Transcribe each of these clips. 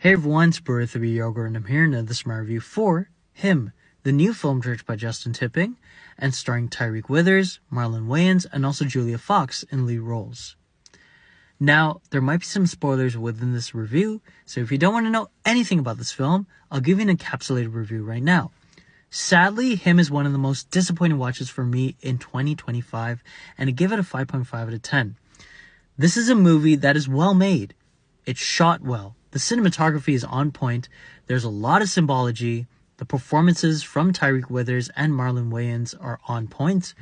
Hey everyone, it's Bertha Yoga and I'm here in this my review for Him, the new film directed by Justin Tipping and starring Tyreek Withers, Marlon Wayans, and also Julia Fox in lead roles. Now, there might be some spoilers within this review, so if you don't want to know anything about this film, I'll give you an encapsulated review right now. Sadly, Him is one of the most disappointing watches for me in 2025, and I give it a 5.5 out of 10. This is a movie that is well made. It's shot well. The cinematography is on point. There's a lot of symbology. The performances from Tyreek Withers and Marlon Wayans are on point.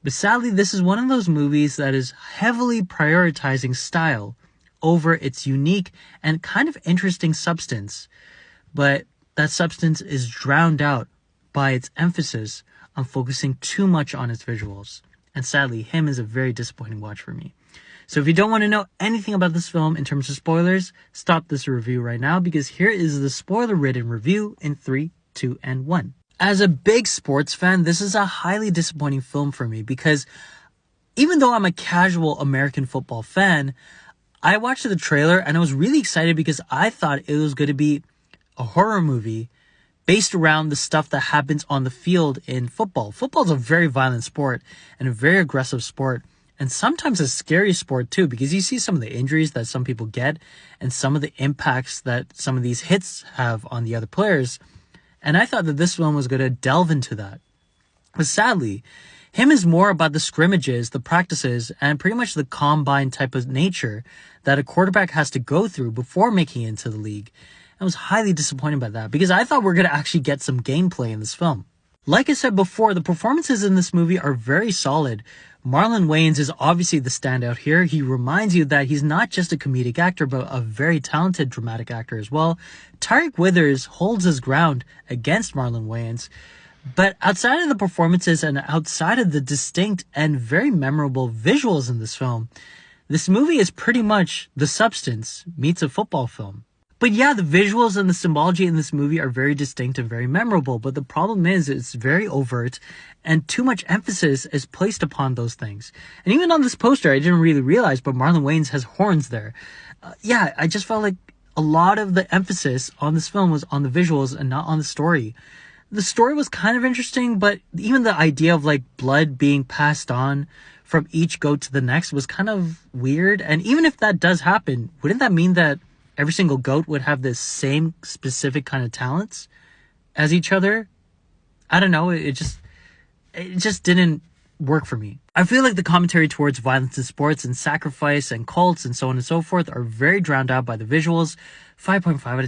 But sadly, this is one of those movies that is heavily prioritizing style over its unique and kind of interesting substance. But that substance is drowned out by its emphasis on focusing too much on its visuals. And sadly, Him is a very disappointing watch for me. So if you don't want to know anything about this film in terms of spoilers, stop this review right now because here is the spoiler-ridden review in 3, 2, and 1. As a big sports fan, this is a highly disappointing film for me because even though I'm a casual American football fan, I watched the trailer and I was really excited because I thought it was going to be a horror movie based around the stuff that happens on the field in football. Football is a very violent sport and a very aggressive sport. And sometimes a scary sport too, because you see some of the injuries that some people get and some of the impacts that some of these hits have on the other players. And I thought that this one was going to delve into that. But sadly, Him is more about the scrimmages, the practices, and pretty much the combine type of nature that a quarterback has to go through before making it into the league. I was highly disappointed by that because I thought we were going to actually get some gameplay in this film. Like I said before, the performances in this movie are very solid. Marlon Wayans is obviously the standout here. He reminds you that he's not just a comedic actor, but a very talented dramatic actor as well. Tyreek Withers holds his ground against Marlon Wayans. But outside of the performances and outside of the distinct and very memorable visuals in this film, this movie is pretty much The Substance meets a football film. But yeah, the visuals and the symbology in this movie are very distinct and very memorable. But the problem is it's very overt and too much emphasis is placed upon those things. And even on this poster, I didn't really realize, but Marlon Wayans has horns there. I just felt like a lot of the emphasis on this film was on the visuals and not on the story. The story was kind of interesting, but even the idea of like blood being passed on from each goat to the next was kind of weird. And even if that does happen, wouldn't that mean that every single goat would have the same specific kind of talents as each other? I don't know. It just didn't work for me. I feel like the commentary towards violence in sports and sacrifice and cults and so on and so forth are very drowned out by the visuals. 5.5 out of